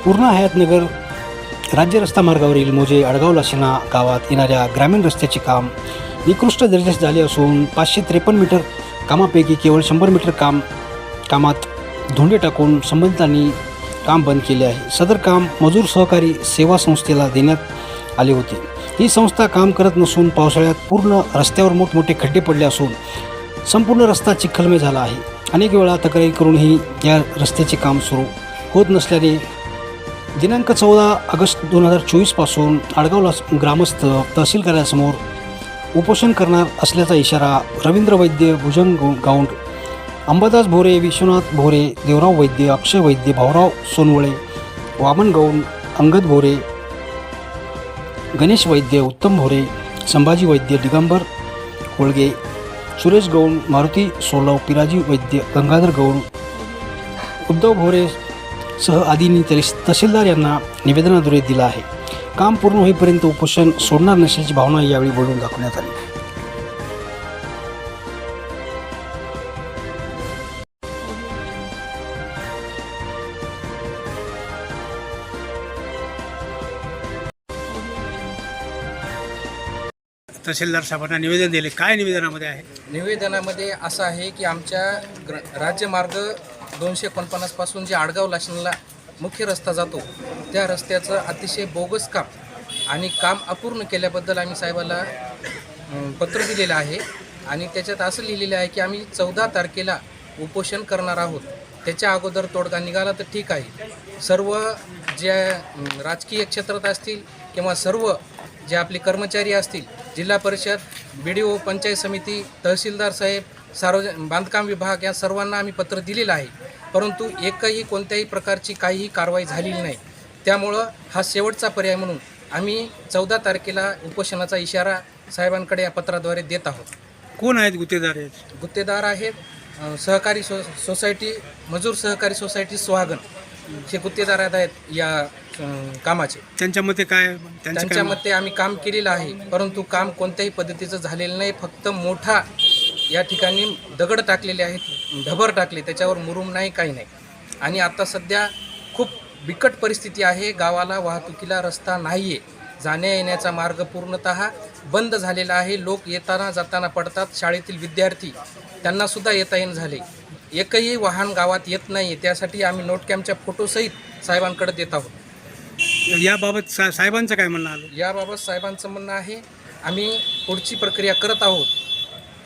पूर्णा हयातनगर राज्य रस्ता मार्गावरील मोजे अडगाव लाशिना गावात येणाऱ्या ग्रामीण रस्त्याचे काम निकृष्ट दर्जाचे झाले असून 553 मीटर कामापैकी केवळ 100 मीटर कामात धोंडे टाकून संबंधितांनी काम बंद केले आहे. सदर काम मजूर सहकारी सेवा संस्थेला देण्यात आले होते. ही संस्था काम करत नसून पावसाळ्यात पूर्ण रस्त्यावर मोठमोठे खड्डे पडले असून संपूर्ण रस्ता चिखलमय झाला आहे. अनेक वेळा तक्रारी करूनही या रस्त्याचे काम सुरू होत नसल्याने दिनांक 14 ऑगस्ट 2024 पासून आडगाव ग्रामस्थ तहसील कार्यालयासमोर उपोषण करणार असल्याचा इशारा रवींद्र वैद्य, भुजंग गाऊंड, अंबादास भोरे, विश्वनाथ भोरे, देवराव वैद्य, अक्षय वैद्य, भाऊराव सोनवळे, वामन गौंड, अंगद भोरे, गणेश वैद्य, उत्तम भोरे, संभाजी वैद्य, दिगंबर होळगे, सुरेश गौंड, मारुती सोलव, पिराजी वैद्य, गंगाधर गौंड, उद्धव भोरे सह आदींनी तहसीलदार यांना निवेदनाद्वारे दिला आहे. काम पूर्ण होईपर्यंत उपोषण सोडणार नसल्याची भावना यावेळी बोलून दाखवण्यात आली. तहसीलदार साहेबांना निवेदन दिले. काय निवेदनामध्ये आहे? निवेदनामध्ये असं आहे की आमच्या राज्यमार्ग 249 पासून जे आडगाव लाशिनला मुख्य रस्ता जातो त्या रस्त्याचं अतिशय बोगस काम आणि काम अपूर्ण केल्याबद्दल आम्ही साहेबाला पत्र दिलेलं आहे आणि त्याच्यात असं लिहिलेलं आहे की आम्ही 14 तारखेला उपोषण करणार आहोत. त्याच्या अगोदर तोडगा निघाला तर ठीक आहे. सर्व ज्या राजकीय क्षेत्रात असतील किंवा सर्व जे आपले कर्मचारी असतील, जिल्हा परिषद, BDO, पंचायत समिती, तहसीलदार साहेब, बांधकाम विभाग या सर्वांना आम्ही पत्र दिलेलं आहे. परंतु एकही कोणत्याही प्रकारची काहीही कारवाई झालेली नाही. त्यामुळं हा शेवटचा पर्याय म्हणून आम्ही 14 तारखेला उपोषणाचा इशारा साहेबांकडे या पत्राद्वारे देत आहोत. कोण आहेत गुत्तेदार? गुत्तेदार आहेत सहकारी सोसायटी, मजूर सहकारी सोसायटी सुहागण हे गुत्तेदार आहेत या कामाचे. त्यांच्या मते काय? त्यांच्या मते आम्ही काम केलेलं आहे, परंतु काम कोणत्याही पद्धतीचं झालेलं नाही. फक्त मोठा या ठिकाणी दगड टाकलेले आहेत, ढबर टाकले, त्याच्यावर मुरूम नाही, काही नाही. आणि आता सध्या खूप बिकट परिस्थिती आहे. गावाला वाहतुकीला रस्ता नाही आहे. जाण्या येण्याचा मार्ग पूर्णतः बंद झालेला आहे. लोक येताना जाताना पडतात. शाळेतील विद्यार्थी त्यांनासुद्धा येता येणं झाले. एकही वाहन गावात येत नाही. त्यासाठी आम्ही नोटकॅमच्या फोटोसहित साहेबांकडे देत आहोत. याबाबत साहेबांचं काय म्हणणं आलं? याबाबत साहेबांचं म्हणणं आहे आम्ही पुढची प्रक्रिया करत आहोत.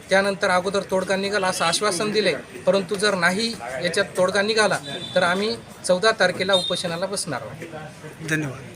त्यानंतर अगोदर तोडगा निघाला असं आश्वासन दिले, परंतु जर नाही याच्यात तोडगा निघाला तर आम्ही 14 तारखेला उपोषणाला बसणार आहोत. धन्यवाद.